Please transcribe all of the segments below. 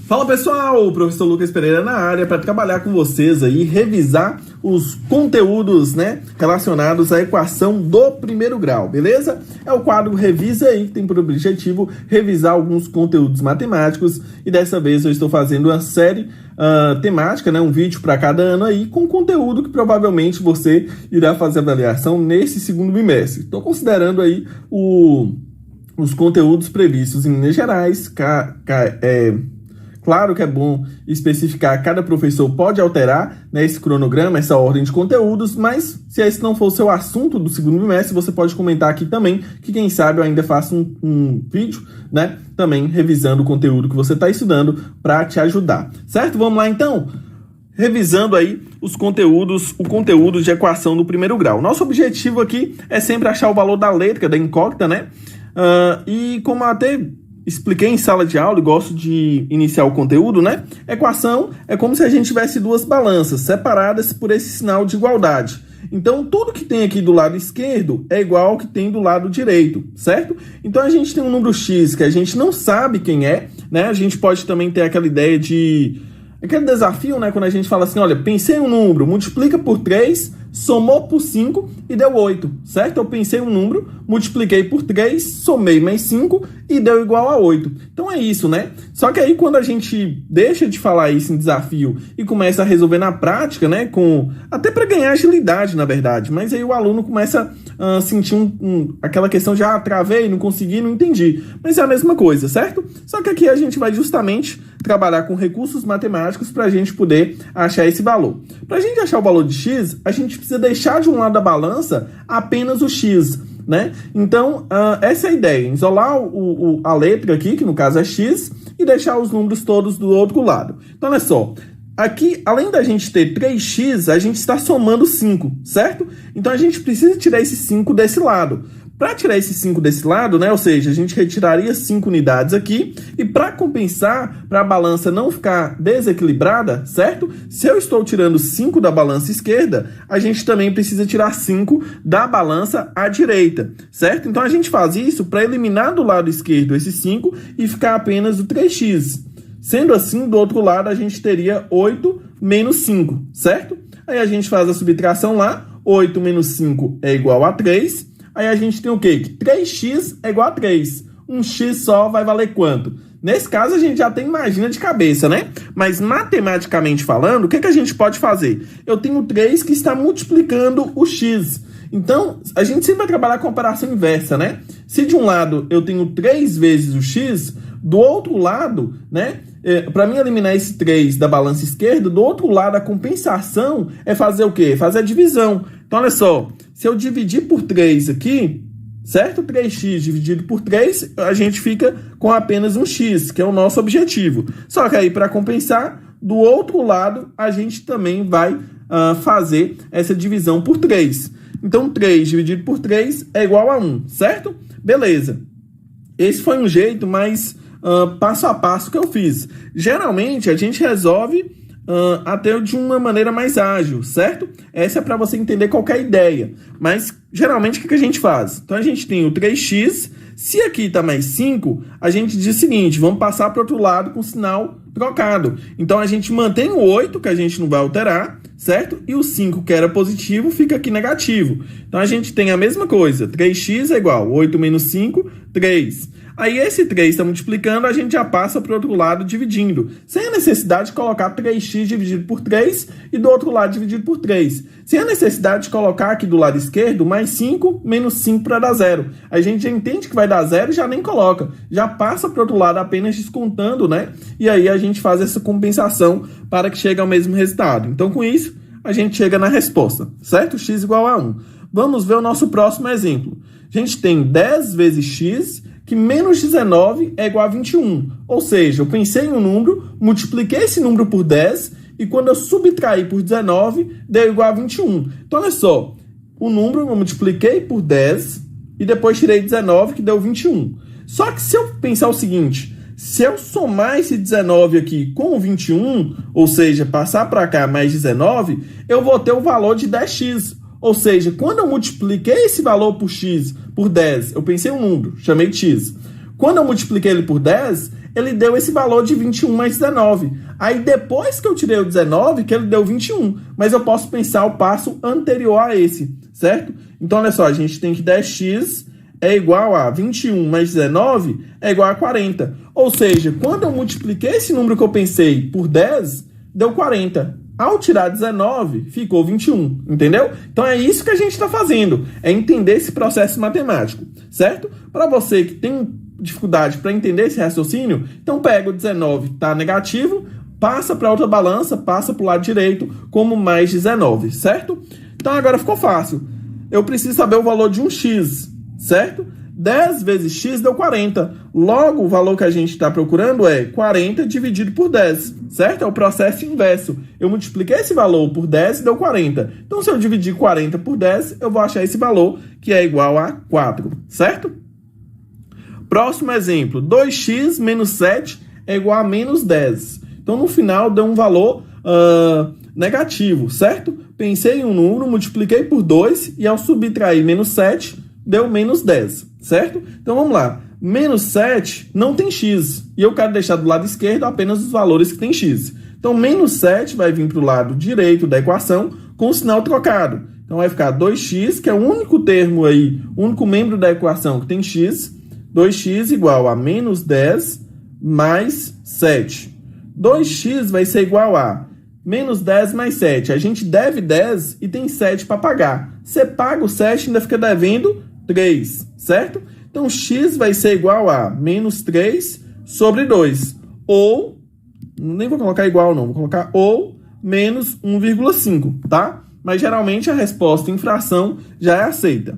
Fala pessoal, o professor Lucas Pereira na área para trabalhar com vocês aí, revisar os conteúdos, relacionados à equação do primeiro grau, beleza? É o quadro Revisa aí, que tem por objetivo revisar alguns conteúdos matemáticos, e dessa vez eu estou fazendo uma série temática, um vídeo para cada ano aí, com conteúdo que provavelmente você irá fazer avaliação nesse segundo bimestre. Estou considerando aí os conteúdos previstos em Minas Gerais. Claro que é bom especificar, cada professor pode alterar esse cronograma, essa ordem de conteúdos, mas se esse não for o seu assunto do segundo bimestre, você pode comentar aqui também, que quem sabe eu ainda faço um vídeo, também revisando o conteúdo que você está estudando para te ajudar, certo? Vamos lá então? Revisando aí os conteúdos, o conteúdo de equação do primeiro grau. Nosso objetivo aqui é sempre achar o valor da letra, da incógnita, e como até expliquei em sala de aula e gosto de iniciar o conteúdo, Equação é como se a gente tivesse duas balanças separadas por esse sinal de igualdade. Então, tudo que tem aqui do lado esquerdo é igual ao que tem do lado direito, certo? Então, a gente tem um número x que a gente não sabe quem é, A gente pode também ter aquela ideia de... aquele desafio, quando a gente fala assim, olha, pensei em um número, multiplica por 3, somou por 5 e deu 8, certo? Eu pensei em um número, multipliquei por 3, somei mais 5 e deu igual a 8. Então é isso, Só que aí quando a gente deixa de falar isso em desafio e começa a resolver na prática, até para ganhar agilidade, na verdade, mas aí o aluno começa a sentir aquela questão de, travei, não consegui, não entendi. Mas é a mesma coisa, certo? Só que aqui a gente vai justamente trabalhar com recursos matemáticos para a gente poder achar esse valor. Para a gente achar o valor de x, a gente precisa deixar de um lado da balança apenas o x, Então, essa é a ideia, isolar a letra aqui, que no caso é x, e deixar os números todos do outro lado. Então, olha só, aqui, além da gente ter 3x, a gente está somando 5, certo? Então, a gente precisa tirar esse 5 desse lado. Para tirar esse 5 desse lado, ou seja, a gente retiraria 5 unidades aqui, e para compensar, para a balança não ficar desequilibrada, certo? Se eu estou tirando 5 da balança esquerda, a gente também precisa tirar 5 da balança à direita, certo? Então, a gente faz isso para eliminar do lado esquerdo esse 5 e ficar apenas o 3x. Sendo assim, do outro lado, a gente teria 8 menos 5, certo? Aí a gente faz a subtração lá, 8 menos 5 é igual a 3, aí a gente tem o quê? Que 3x é igual a 3. Um x só vai valer quanto? Nesse caso, a gente já tem imagina de cabeça, Mas matematicamente falando, o que a gente pode fazer? Eu tenho 3 que está multiplicando o x. Então, a gente sempre vai trabalhar com a operação inversa, Se de um lado eu tenho 3 vezes o x, do outro lado, para mim eliminar esse 3 da balança esquerda, do outro lado a compensação é fazer o quê? Fazer a divisão. Então, olha só, se eu dividir por 3 aqui, certo? 3x dividido por 3, a gente fica com apenas um x, que é o nosso objetivo. Só que aí, para compensar, do outro lado, a gente também vai fazer essa divisão por 3. Então, 3 dividido por 3 é igual a 1, certo? Beleza. Esse foi um jeito mais passo a passo que eu fiz. Geralmente, a gente resolve até de uma maneira mais ágil, certo? Essa é para você entender qualquer ideia. Mas, geralmente, o que a gente faz? Então, a gente tem o 3x. Se aqui está mais 5, a gente diz o seguinte, vamos passar para o outro lado com o sinal trocado. Então, a gente mantém o 8, que a gente não vai alterar, certo? E o 5, que era positivo, fica aqui negativo. Então, a gente tem a mesma coisa. 3x é igual a 8 menos 5, 3. Aí esse 3 está multiplicando, a gente já passa para o outro lado dividindo. Sem a necessidade de colocar 3x dividido por 3 e do outro lado dividido por 3. Sem a necessidade de colocar aqui do lado esquerdo mais 5 menos 5 para dar 0. A gente já entende que vai dar 0 e já nem coloca. Já passa para o outro lado apenas descontando, E aí a gente faz essa compensação para que chegue ao mesmo resultado. Então, com isso, a gente chega na resposta, certo? X igual a 1. Vamos ver o nosso próximo exemplo. A gente tem 10 vezes x, que menos 19 é igual a 21. Ou seja, eu pensei em um número, multipliquei esse número por 10, e quando eu subtraí por 19, deu igual a 21. Então, olha só, o número eu multipliquei por 10, e depois tirei 19, que deu 21. Só que se eu pensar o seguinte, se eu somar esse 19 aqui com o 21, ou seja, passar para cá mais 19, eu vou ter o valor de 10x. Ou seja, quando eu multipliquei esse valor por x, por 10, eu pensei um número, chamei de x. Quando eu multipliquei ele por 10, ele deu esse valor de 21 mais 19. Aí depois que eu tirei o 19, que ele deu 21. Mas eu posso pensar o passo anterior a esse, certo? Então, olha só, a gente tem que 10x é igual a 21 mais 19 é igual a 40. Ou seja, quando eu multipliquei esse número que eu pensei por 10, deu 40. Ao tirar 19, ficou 21, entendeu? Então é isso que a gente está fazendo, é entender esse processo matemático, certo? Para você que tem dificuldade para entender esse raciocínio, então pega o 19, tá negativo, passa para outra balança, passa para o lado direito como mais 19, certo? Então agora ficou fácil. Eu preciso saber o valor de um x, certo? 10 vezes x deu 40. Logo, o valor que a gente está procurando é 40 dividido por 10, certo? É o processo inverso. Eu multipliquei esse valor por 10 e deu 40. Então, se eu dividir 40 por 10, eu vou achar esse valor, que é igual a 4, certo? Próximo exemplo. 2x menos 7 é igual a menos 10. Então, no final, deu um valor negativo, certo? Pensei em um número, multipliquei por 2 e ao subtrair menos 7, deu menos 10, certo? Então, vamos lá. Menos 7 não tem x. E eu quero deixar do lado esquerdo apenas os valores que tem x. Então, menos 7 vai vir para o lado direito da equação com o sinal trocado. Então, vai ficar 2x, que é o único termo aí, o único membro da equação que tem x. 2x igual a menos 10 mais 7. 2x vai ser igual a menos 10 mais 7. A gente deve 10 e tem 7 para pagar. Você paga o 7 e ainda fica devendo 3, certo? Então, x vai ser igual a menos 3 sobre 2. Ou, nem vou colocar igual não, vou colocar ou menos 1,5, tá? Mas, geralmente, a resposta em fração já é aceita.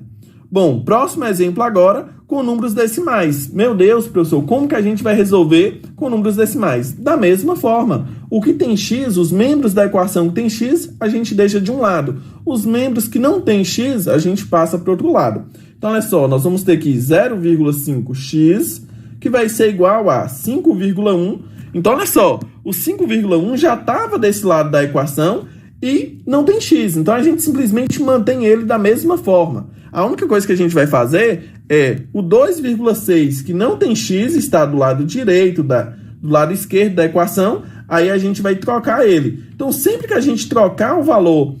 Bom, próximo exemplo agora, com números decimais. Meu Deus, professor, como que a gente vai resolver com números decimais? Da mesma forma. O que tem x, os membros da equação que tem x, a gente deixa de um lado. Os membros que não tem x, a gente passa para o outro lado. Então, olha só, nós vamos ter aqui 0,5x, que vai ser igual a 5,1. Então, olha só, o 5,1 já estava desse lado da equação e não tem x. Então, a gente simplesmente mantém ele da mesma forma. A única coisa que a gente vai fazer é o 2,6, que não tem x, está do lado direito, do lado esquerdo da equação, aí a gente vai trocar ele. Então, sempre que a gente trocar o valor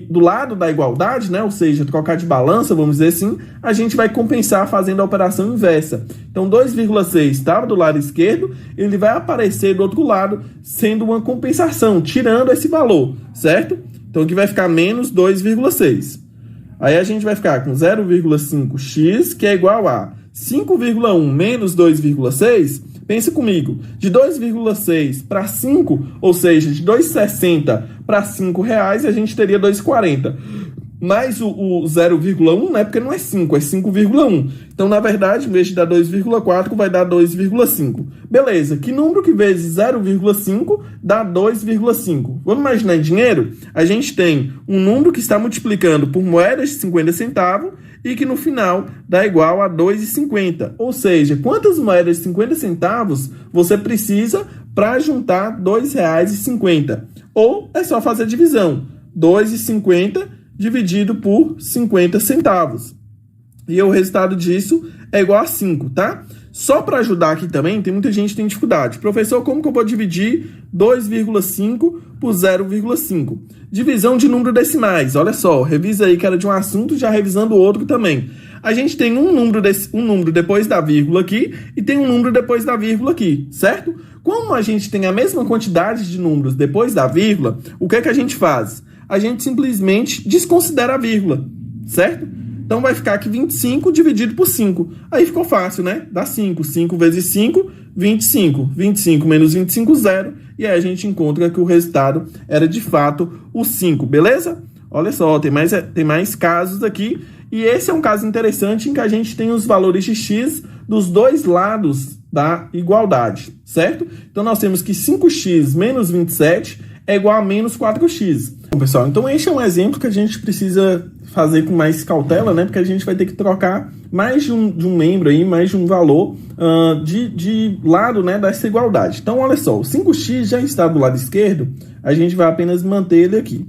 do lado da igualdade, né, ou seja, trocar de balança, vamos dizer assim, a gente vai compensar fazendo a operação inversa. Então, 2,6 estava do lado esquerdo, ele vai aparecer do outro lado, sendo uma compensação, tirando esse valor, certo? Então, aqui vai ficar menos 2,6. Aí a gente vai ficar com 0,5x, que é igual a 5,1 menos 2,6. Pensa comigo, de 2,6 para 5, ou seja, de 2,60 para R$ 5,00, a gente teria 2,40. Mais o 0,1, né? Porque não é 5, é 5,1. Então, na verdade, em vez de dar 2,4, vai dar 2,5. Beleza, que número que vezes 0,5 dá 2,5? Vamos imaginar em dinheiro? A gente tem um número que está multiplicando por moedas de 50 centavos e que no final dá igual a 2,50. Ou seja, quantas moedas de 50 centavos você precisa para juntar R$ 2,50? Ou é só fazer a divisão. 2,50 dividido por 50 centavos. E o resultado disso é igual a 5, tá? Só para ajudar aqui também, tem muita gente que tem dificuldade. Professor, como que eu vou dividir 2,5 por 0,5? Divisão de número decimais. Olha só, revisa aí que era de um assunto, já revisando o outro também. A gente tem um número depois da vírgula aqui e tem um número depois da vírgula aqui, certo? Como a gente tem a mesma quantidade de números depois da vírgula, o que é que a gente faz? A gente simplesmente desconsidera a vírgula, certo? Então, vai ficar aqui 25 dividido por 5. Aí ficou fácil, né? Dá 5. 5 vezes 5, 25. 25 menos 25, 0. E aí a gente encontra que o resultado era, de fato, o 5, beleza? Olha só, tem mais casos aqui. E esse é um caso interessante em que a gente tem os valores de x dos dois lados da igualdade, certo? Então, nós temos que 5x menos 27 é igual a menos 4x. Bom, pessoal, então esse é um exemplo que a gente precisa fazer com mais cautela, né? Porque a gente vai ter que trocar mais de um membro aí, mais de um valor de lado, né, dessa igualdade. Então, olha só, o 5x já está do lado esquerdo, a gente vai apenas manter ele aqui.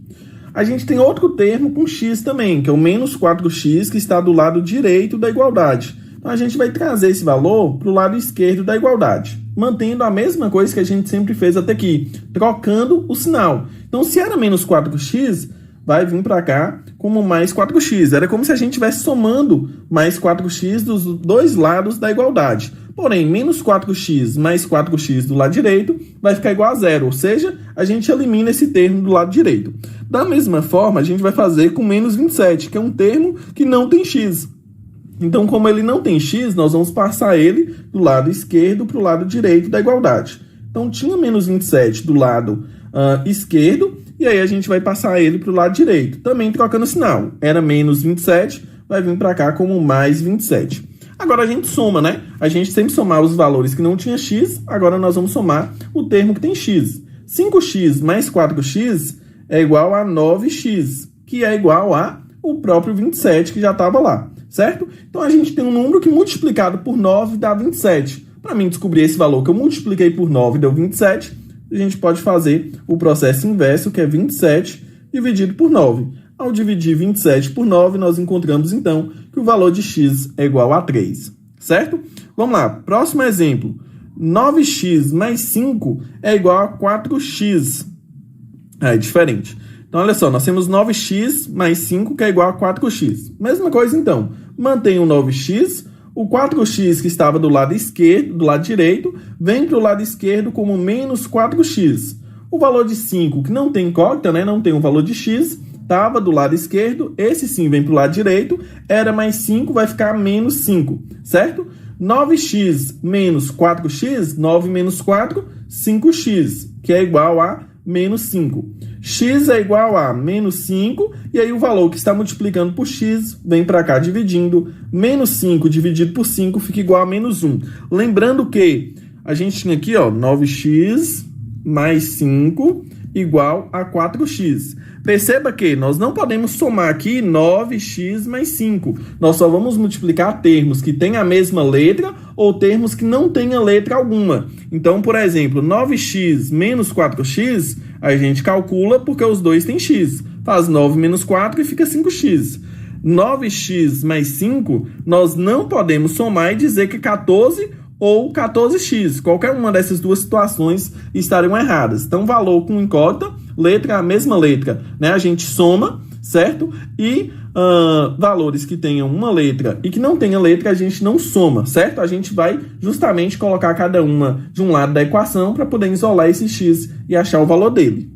A gente tem outro termo com x também, que é o menos 4x, que está do lado direito da igualdade. Então, a gente vai trazer esse valor para o lado esquerdo da igualdade, mantendo a mesma coisa que a gente sempre fez até aqui, trocando o sinal. Então, se era menos 4x, vai vir para cá como mais 4x. Era como se a gente estivesse somando mais 4x dos dois lados da igualdade. Porém, menos 4x mais 4x do lado direito vai ficar igual a zero, ou seja, a gente elimina esse termo do lado direito. Da mesma forma, a gente vai fazer com menos 27, que é um termo que não tem x. Então, como ele não tem x, nós vamos passar ele do lado esquerdo para o lado direito da igualdade. Então, tinha menos 27 do lado esquerdo, e aí a gente vai passar ele para o lado direito, também trocando o sinal. Era menos 27, vai vir para cá como mais 27. Agora a gente soma, né? A gente sempre somava os valores que não tinha x, agora nós vamos somar o termo que tem x. 5x mais 4x é igual a 9x, que é igual a o próprio 27 que já estava lá, certo? Então a gente tem um número que multiplicado por 9 dá 27. Para mim descobrir esse valor que eu multipliquei por 9 deu 27, a gente pode fazer o processo inverso, que é 27 dividido por 9. Ao dividir 27 por 9, nós encontramos, então, que o valor de x é igual a 3, certo? Vamos lá, próximo exemplo. 9x mais 5 é igual a 4x. É diferente. Então, olha só, nós temos 9x mais 5, que é igual a 4x. Mesma coisa, então. Mantém o 9x, o 4x que estava do lado esquerdo, do lado direito, vem para o lado esquerdo como menos 4x. O valor de 5, que não tem incógnita, né? Não tem um valor de x, estava do lado esquerdo, esse sim vem para o lado direito, era mais 5, vai ficar menos 5, certo? 9x menos 4x, 9 menos 4, 5x, que é igual a menos 5. X é igual a menos 5, e aí o valor que está multiplicando por x vem para cá dividindo. Menos 5 dividido por 5 fica igual a menos 1. Lembrando que a gente tinha aqui, ó, 9x mais 5 igual a 4x. Perceba que nós não podemos somar aqui 9x mais 5. Nós só vamos multiplicar termos que têm a mesma letra ou termos que não tenham letra alguma. Então, por exemplo, 9x menos 4x, a gente calcula porque os dois têm x. Faz 9 menos 4 e fica 5x. 9x mais 5, nós não podemos somar e dizer que 14 ou 14x. Qualquer uma dessas duas situações estariam erradas. Então, valor com incógnita, letra, a mesma letra, né? A gente soma, certo? E valores que tenham uma letra e que não tenham letra, a gente não soma, certo? A gente vai justamente colocar cada uma de um lado da equação para poder isolar esse x e achar o valor dele.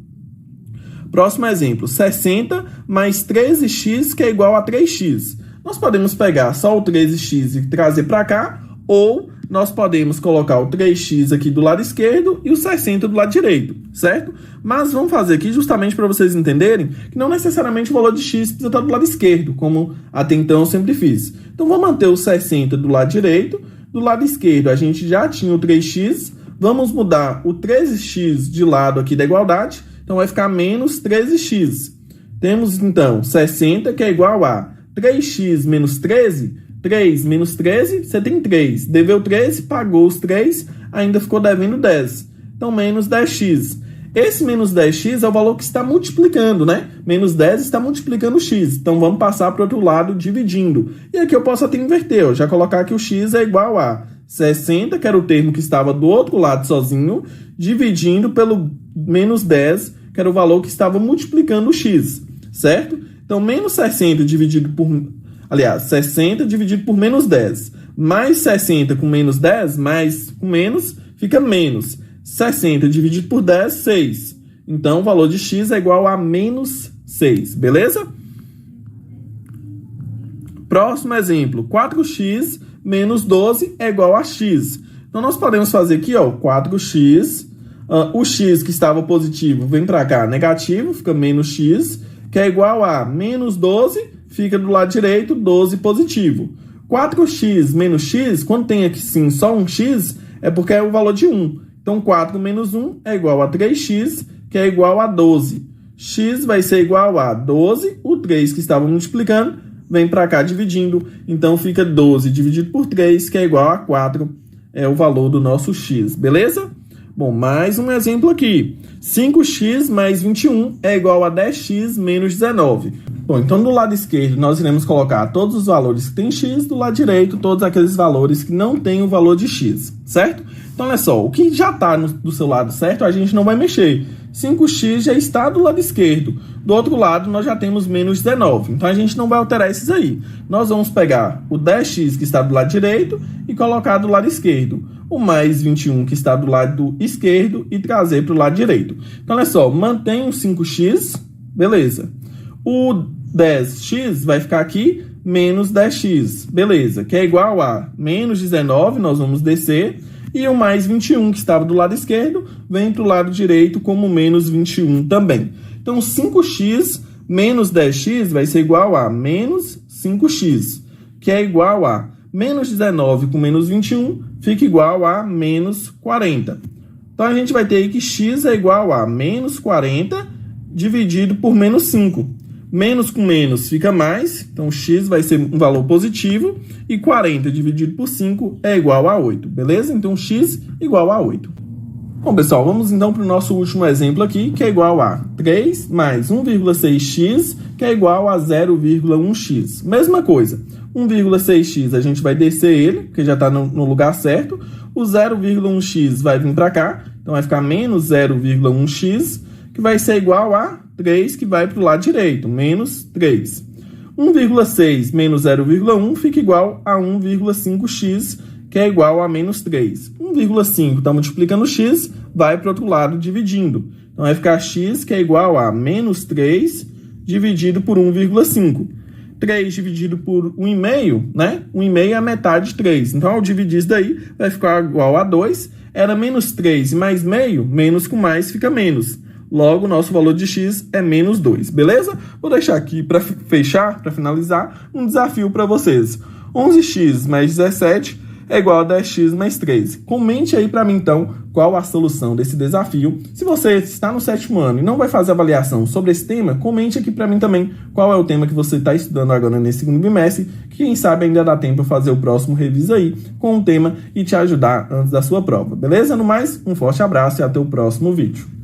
Próximo exemplo, 60 mais 13x, que é igual a 3x. Nós podemos pegar só o 13x e trazer para cá, ou nós podemos colocar o 3x aqui do lado esquerdo e o 60 do lado direito, certo? Mas vamos fazer aqui justamente para vocês entenderem que não necessariamente o valor de x precisa estar do lado esquerdo, como até então eu sempre fiz. Então, vou manter o 60 do lado direito. Do lado esquerdo, a gente já tinha o 3x. Vamos mudar o 13x de lado aqui da igualdade. Então, vai ficar menos 13x. Temos, então, 60, que é igual a 3x menos 13. 3 menos 13, você tem 3. Deveu 13, pagou os 3, ainda ficou devendo 10. Então, menos 10x. Esse menos 10x é o valor que está multiplicando, né? Menos 10 está multiplicando o x. Então, vamos passar para o outro lado dividindo. E aqui eu posso até inverter, ó. Já colocar que o x é igual a 60, que era o termo que estava do outro lado sozinho, dividindo pelo menos 10, que era o valor que estava multiplicando o x, certo? Então, menos 60 dividido por... Aliás, 60 dividido por menos 10. Mais 60 com menos 10, mais com menos, fica menos. 60 dividido por 10, 6. Então, o valor de x é igual a menos 6, beleza? Próximo exemplo, 4x menos 12 é igual a x. Então, nós podemos fazer aqui, ó, 4x. O x que estava positivo vem para cá, negativo, fica menos x, que é igual a menos 12, fica do lado direito, 12 positivo. 4x menos x, quando tem aqui sim só um x, é porque é o valor de 1. Então, 4 menos 1 é igual a 3x, que é igual a 12. X vai ser igual a 12, o 3 que estava multiplicando, vem para cá dividindo. Então, fica 12 dividido por 3, que é igual a 4, é o valor do nosso x, beleza? Bom, mais um exemplo aqui. 5x mais 21 é igual a 10x menos 19. Bom, então do lado esquerdo nós iremos colocar todos os valores que tem x, do lado direito todos aqueles valores que não tem o valor de x, certo? Então olha só, o que já está do seu lado certo a gente não vai mexer. 5x já está do lado esquerdo. Do outro lado nós já temos menos 19, então a gente não vai alterar esses aí. Nós vamos pegar o 10x que está do lado direito e colocar do lado esquerdo. O mais 21 que está do lado esquerdo e trazer para o lado direito. Então olha só, mantém o 5x, beleza. O 10x vai ficar aqui, menos 10x, beleza, que é igual a menos 19, nós vamos descer, e o mais 21, que estava do lado esquerdo, vem para o lado direito como menos 21 também. Então, 5x menos 10x vai ser igual a menos 5x, que é igual a menos 19 com menos 21, fica igual a menos 40. Então, a gente vai ter aí que x é igual a menos 40 dividido por menos 5. Menos com menos fica mais, então x vai ser um valor positivo, e 40 dividido por 5 é igual a 8, beleza? Então x igual a 8. Bom, pessoal, vamos então para o nosso último exemplo aqui, que é igual a 3 mais 1,6x, que é igual a 0,1x. Mesma coisa, 1,6x a gente vai descer ele, porque já está no lugar certo, o 0,1x vai vir para cá, então vai ficar menos 0,1x, que vai ser igual a 3, que vai para o lado direito, menos 3. 1,6 menos 0,1 fica igual a 1,5x, que é igual a menos 3. 1,5 está multiplicando x, vai para o outro lado dividindo. Então vai ficar x, que é igual a menos 3, dividido por 1,5. 3 dividido por 1,5, né? 1,5 é a metade de 3. Então, ao dividir isso daí, vai ficar igual a 2. Era menos 3 mais meio, menos com mais fica menos. Logo, o nosso valor de x é menos 2, beleza? Vou deixar aqui para fechar, para finalizar, um desafio para vocês. 11x mais 17 é igual a 10x mais 13. Comente aí para mim, então, qual a solução desse desafio. Se você está no 7º ano e não vai fazer avaliação sobre esse tema, comente aqui para mim também qual é o tema que você está estudando agora nesse 2º bimestre, que quem sabe ainda dá tempo de fazer o próximo revisa aí com o tema e te ajudar antes da sua prova, beleza? No mais, um forte abraço e até o próximo vídeo.